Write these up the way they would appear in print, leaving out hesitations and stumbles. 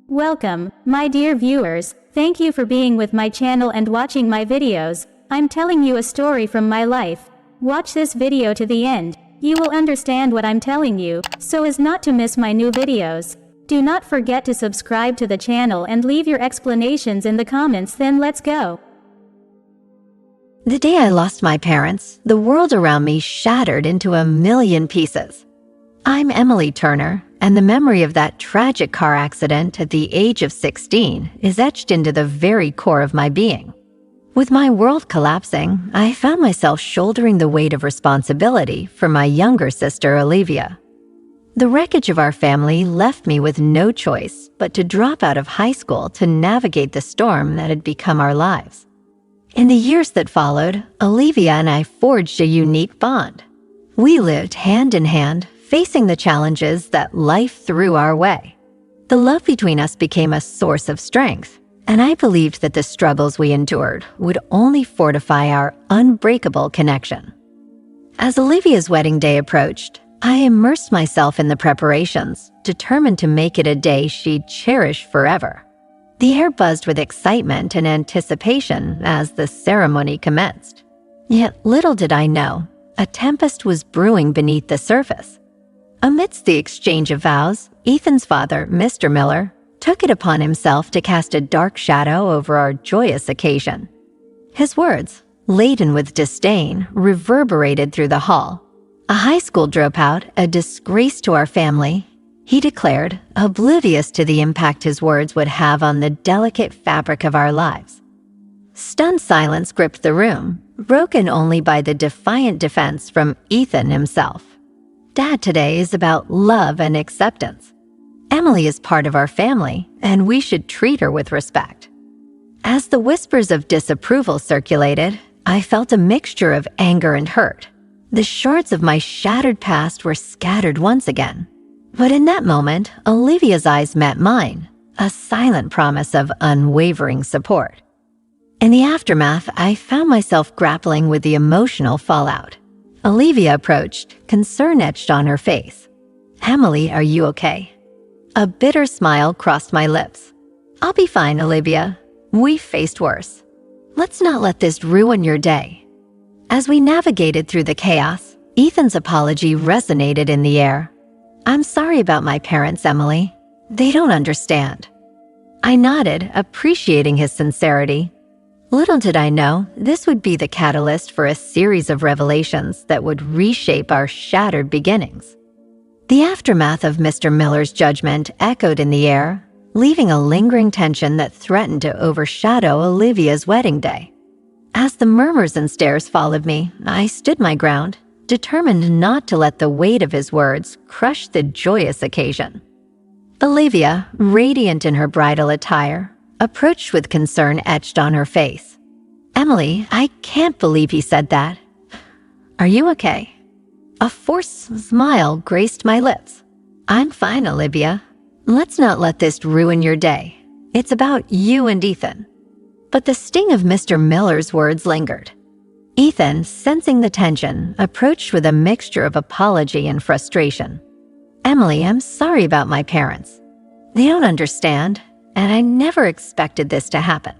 Welcome, my dear viewers. Thank you for being with my channel and watching my videos. I'm telling you a story from my life. Watch this video to the end. You will understand what I'm telling you, so as not to miss my new videos. Do not forget to subscribe to the channel and leave your explanations in the comments. Then let's go. The day I lost my parents, the world around me shattered into a million pieces. I'm Emily Turner, and the memory of that tragic car accident at the age of 16 is etched into the very core of my being. With my world collapsing, I found myself shouldering the weight of responsibility for my younger sister, Olivia. The wreckage of our family left me with no choice but to drop out of high school to navigate the storm that had become our lives. In the years that followed, Olivia and I forged a unique bond. We lived hand in hand, facing the challenges that life threw our way. The love between us became a source of strength, and I believed that the struggles we endured would only fortify our unbreakable connection. As Olivia's wedding day approached, I immersed myself in the preparations, determined to make it a day she'd cherish forever. The air buzzed with excitement and anticipation as the ceremony commenced. Yet little did I know, a tempest was brewing beneath the surface. Amidst the exchange of vows, Ethan's father, Mr. Miller, took it upon himself to cast a dark shadow over our joyous occasion. His words, laden with disdain, reverberated through the hall. A high school dropout, a disgrace to our family, he declared, oblivious to the impact his words would have on the delicate fabric of our lives. Stunned silence gripped the room, broken only by the defiant defense from Ethan himself. Dad today is about love and acceptance. Emily is part of our family, and we should treat her with respect. As the whispers of disapproval circulated, I felt a mixture of anger and hurt. The shards of my shattered past were scattered once again. But in that moment, Olivia's eyes met mine, a silent promise of unwavering support. In the aftermath, I found myself grappling with the emotional fallout. Olivia approached, concern etched on her face. "Emily, are you okay?" A bitter smile crossed my lips. "I'll be fine, Olivia. We've faced worse. Let's not let this ruin your day." As we navigated through the chaos, Ethan's apology resonated in the air. "I'm sorry about my parents, Emily. They don't understand." I nodded, appreciating his sincerity. Little did I know, this would be the catalyst for a series of revelations that would reshape our shattered beginnings. The aftermath of Mr. Miller's judgment echoed in the air, leaving a lingering tension that threatened to overshadow Olivia's wedding day. As the murmurs and stares followed me, I stood my ground, determined not to let the weight of his words crush the joyous occasion. Olivia, radiant in her bridal attire, approached with concern etched on her face. "Emily, I can't believe he said that. Are you okay?" A forced smile graced my lips. "I'm fine, Olivia. Let's not let this ruin your day. It's about you and Ethan." But the sting of Mr. Miller's words lingered. Ethan, sensing the tension, approached with a mixture of apology and frustration. "Emily, I'm sorry about my parents. They don't understand, and I never expected this to happen."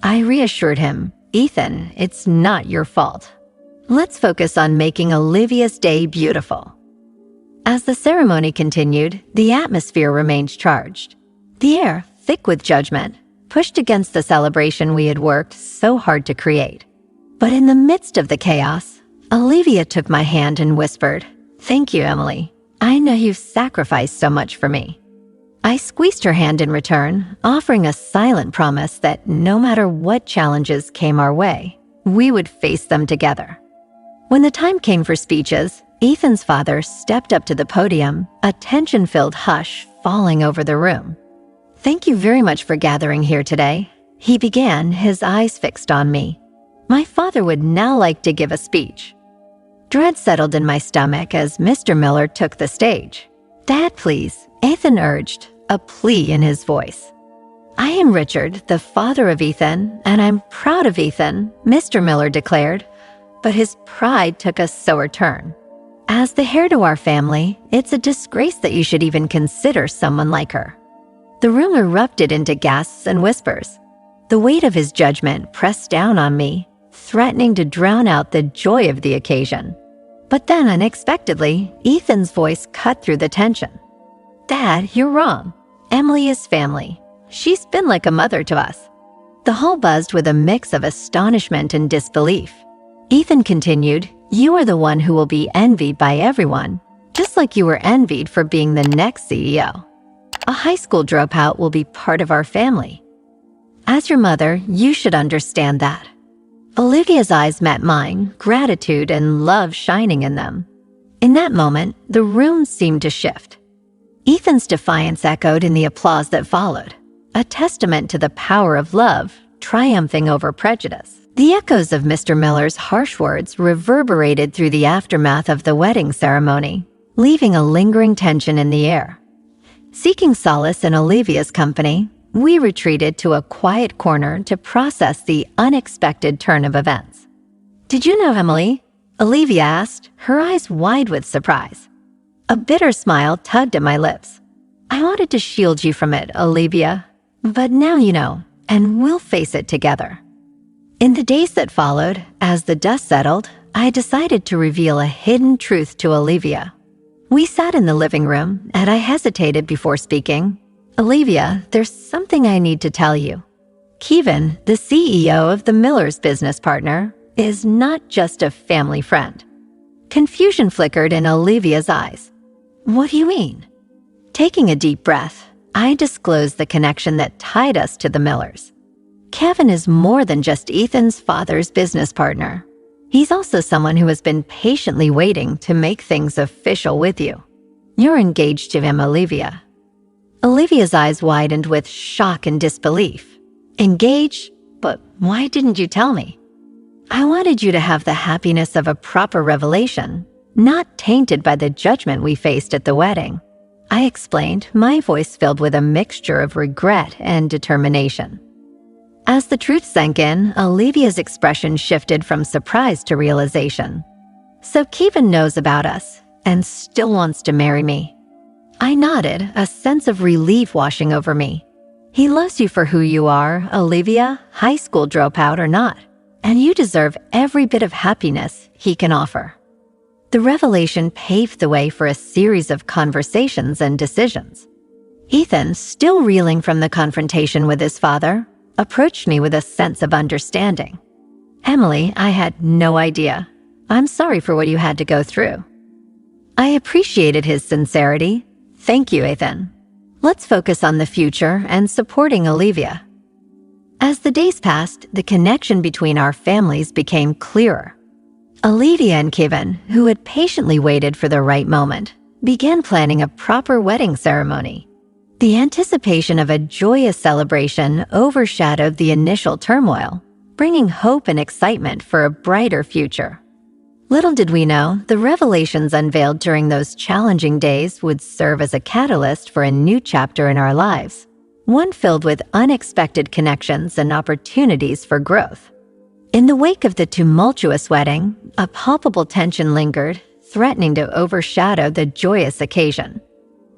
I reassured him, "Ethan, it's not your fault. Let's focus on making Olivia's day beautiful." As the ceremony continued, the atmosphere remained charged. The air, thick with judgment, pushed against the celebration we had worked so hard to create. But in the midst of the chaos, Olivia took my hand and whispered, "Thank you, Emily. I know you've sacrificed so much for me." I squeezed her hand in return, offering a silent promise that no matter what challenges came our way, we would face them together. When the time came for speeches, Ethan's father stepped up to the podium, a tension-filled hush falling over the room. "Thank you very much for gathering here today," he began, his eyes fixed on me. "My father would now like to give a speech." Dread settled in my stomach as Mr. Miller took the stage. "Dad, please," Ethan urged, a plea in his voice. "I am Richard, the father of Ethan, and I'm proud of Ethan," Mr. Miller declared, but his pride took a sour turn. "As the heir to our family, it's a disgrace that you should even consider someone like her." The room erupted into gasps and whispers. The weight of his judgment pressed down on me, threatening to drown out the joy of the occasion. But then, unexpectedly, Ethan's voice cut through the tension. "Dad, you're wrong. Emily is family. She's been like a mother to us." The hall buzzed with a mix of astonishment and disbelief. Ethan continued, "You are the one who will be envied by everyone, just like you were envied for being the next CEO. A high school dropout will be part of our family. As your mother, you should understand that." Olivia's eyes met mine, gratitude and love shining in them. In that moment, the room seemed to shift. Ethan's defiance echoed in the applause that followed, a testament to the power of love triumphing over prejudice. The echoes of Mr. Miller's harsh words reverberated through the aftermath of the wedding ceremony, leaving a lingering tension in the air. Seeking solace in Olivia's company, we retreated to a quiet corner to process the unexpected turn of events. "Did you know Emily?" Olivia asked, her eyes wide with surprise. A bitter smile tugged at my lips. "I wanted to shield you from it, Olivia, but now you know, and we'll face it together." In the days that followed, as the dust settled, I decided to reveal a hidden truth to Olivia. We sat in the living room, and I hesitated before speaking. "Olivia, there's something I need to tell you. Kevin, the CEO of the Miller's business partner, is not just a family friend." Confusion flickered in Olivia's eyes. "What do you mean?" Taking a deep breath, I disclosed the connection that tied us to the Millers. Kevin is more than just Ethan's father's business partner. He's also someone who has been patiently waiting to make things official with you. You're engaged to him, Olivia. Olivia's eyes widened with shock and disbelief. Engaged? But why didn't you tell me? I wanted you to have the happiness of a proper revelation, not tainted by the judgment we faced at the wedding. I explained, my voice filled with a mixture of regret and determination. As the truth sank in, Olivia's expression shifted from surprise to realization. "So Kevin knows about us and still wants to marry me." I nodded, a sense of relief washing over me. "He loves you for who you are, Olivia, high school dropout or not, and you deserve every bit of happiness he can offer." The revelation paved the way for a series of conversations and decisions. Ethan, still reeling from the confrontation with his father, approached me with a sense of understanding. "Emily, I had no idea. I'm sorry for what you had to go through." I appreciated his sincerity. "Thank you, Ethan. Let's focus on the future and supporting Olivia." As the days passed, the connection between our families became clearer. Olivia and Kevin, who had patiently waited for the right moment, began planning a proper wedding ceremony. The anticipation of a joyous celebration overshadowed the initial turmoil, bringing hope and excitement for a brighter future. Little did we know, the revelations unveiled during those challenging days would serve as a catalyst for a new chapter in our lives, one filled with unexpected connections and opportunities for growth. In the wake of the tumultuous wedding, a palpable tension lingered, threatening to overshadow the joyous occasion.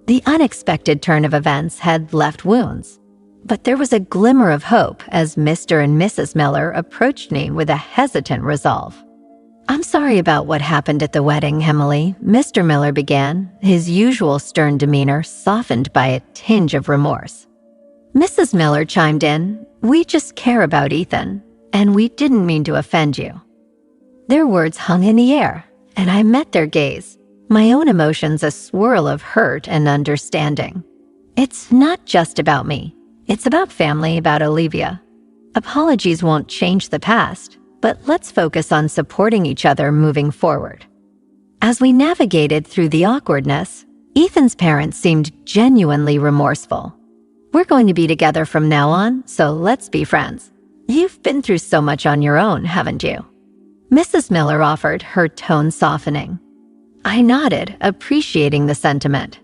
The unexpected turn of events had left wounds, but there was a glimmer of hope as Mr. and Mrs. Miller approached me with a hesitant resolve. "I'm sorry about what happened at the wedding, Emily," Mr. Miller began, his usual stern demeanor softened by a tinge of remorse. Mrs. Miller chimed in, "We just care about Ethan, and we didn't mean to offend you." Their words hung in the air, and I met their gaze, my own emotions a swirl of hurt and understanding. It's not just about me. It's about family, about Olivia. Apologies won't change the past, but let's focus on supporting each other moving forward. As we navigated through the awkwardness, Ethan's parents seemed genuinely remorseful. "We're going to be together from now on, so let's be friends. You've been through so much on your own, haven't you?" Mrs. Miller offered, her tone softening. I nodded, appreciating the sentiment.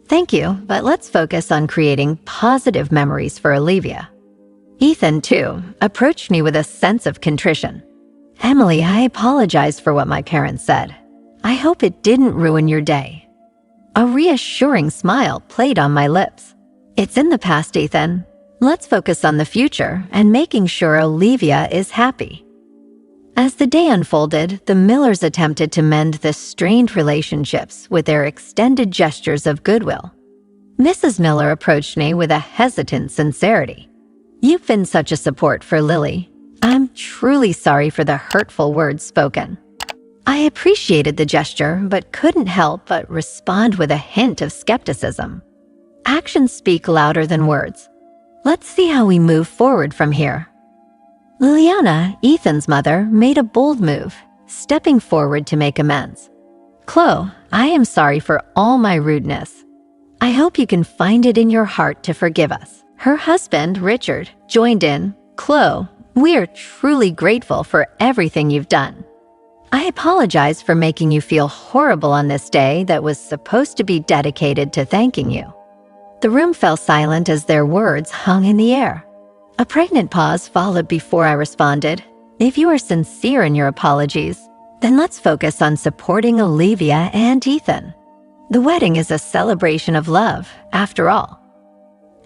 "Thank you, but let's focus on creating positive memories for Olivia." Ethan, too, approached me with a sense of contrition. "Emily, I apologize for what my parents said. I hope it didn't ruin your day." A reassuring smile played on my lips. It's in the past, Ethan. Let's focus on the future and making sure Olivia is happy. As the day unfolded, the Millers attempted to mend the strained relationships with their extended gestures of goodwill. Mrs. Miller approached me with a hesitant sincerity. "You've been such a support for Lily. I'm truly sorry for the hurtful words spoken." I appreciated the gesture, but couldn't help but respond with a hint of skepticism. Actions speak louder than words. Let's see how we move forward from here. Liliana, Ethan's mother, made a bold move, stepping forward to make amends. "Chloe, I am sorry for all my rudeness. I hope you can find it in your heart to forgive us." Her husband, Richard, joined in. "Chloe, we are truly grateful for everything you've done. I apologize for making you feel horrible on this day that was supposed to be dedicated to thanking you." The room fell silent as their words hung in the air. A pregnant pause followed before I responded. "If you are sincere in your apologies, then let's focus on supporting Olivia and Ethan. The wedding is a celebration of love, after all."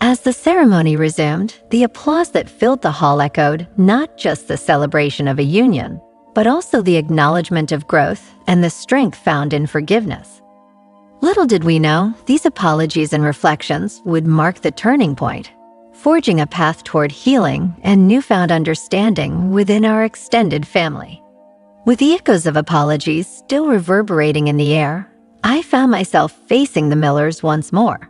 As the ceremony resumed, the applause that filled the hall echoed not just the celebration of a union, but also the acknowledgement of growth and the strength found in forgiveness. Little did we know, these apologies and reflections would mark the turning point, forging a path toward healing and newfound understanding within our extended family. With the echoes of apologies still reverberating in the air, I found myself facing the Millers once more.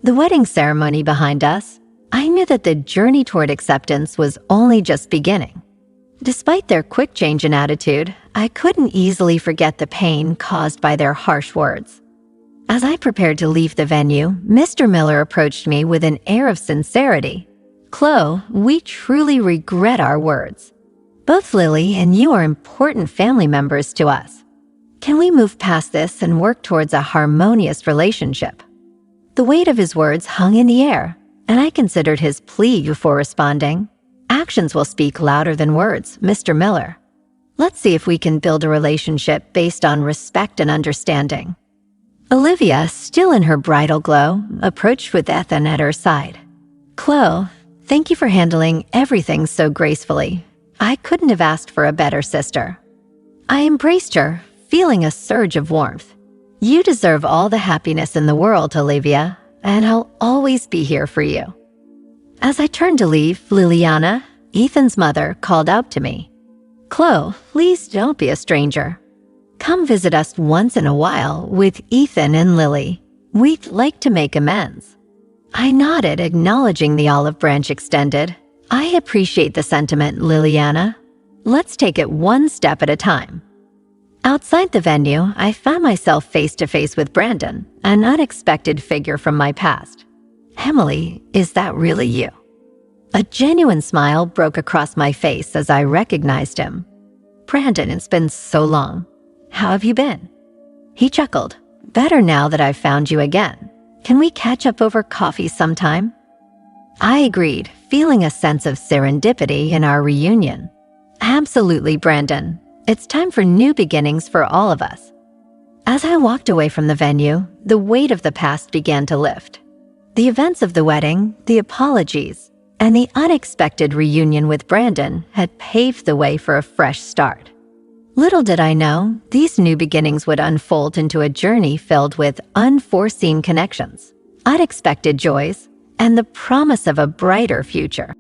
The wedding ceremony behind us, I knew that the journey toward acceptance was only just beginning. Despite their quick change in attitude, I couldn't easily forget the pain caused by their harsh words. As I prepared to leave the venue, Mr. Miller approached me with an air of sincerity. "Chloe, we truly regret our words. Both Lily and you are important family members to us. Can we move past this and work towards a harmonious relationship?" The weight of his words hung in the air, and I considered his plea before responding. "Actions will speak louder than words, Mr. Miller. Let's see if we can build a relationship based on respect and understanding." Olivia, still in her bridal glow, approached with Ethan at her side. "Chloe, thank you for handling everything so gracefully. I couldn't have asked for a better sister." I embraced her, feeling a surge of warmth. "You deserve all the happiness in the world, Olivia, and I'll always be here for you." As I turned to leave, Liliana, Ethan's mother, called out to me. "Chloe, please don't be a stranger. Come visit us once in a while with Ethan and Lily. We'd like to make amends." I nodded, acknowledging the olive branch extended. "I appreciate the sentiment, Liliana. Let's take it one step at a time." Outside the venue, I found myself face-to-face with Brandon, an unexpected figure from my past. "Emily, is that really you?" A genuine smile broke across my face as I recognized him. "Brandon, it's been so long. How have you been?" He chuckled. "Better now that I've found you again. Can we catch up over coffee sometime?" I agreed, feeling a sense of serendipity in our reunion. "Absolutely, Brandon. It's time for new beginnings for all of us." As I walked away from the venue, the weight of the past began to lift. The events of the wedding, the apologies, and the unexpected reunion with Brandon had paved the way for a fresh start. Little did I know, these new beginnings would unfold into a journey filled with unforeseen connections, unexpected joys, and the promise of a brighter future.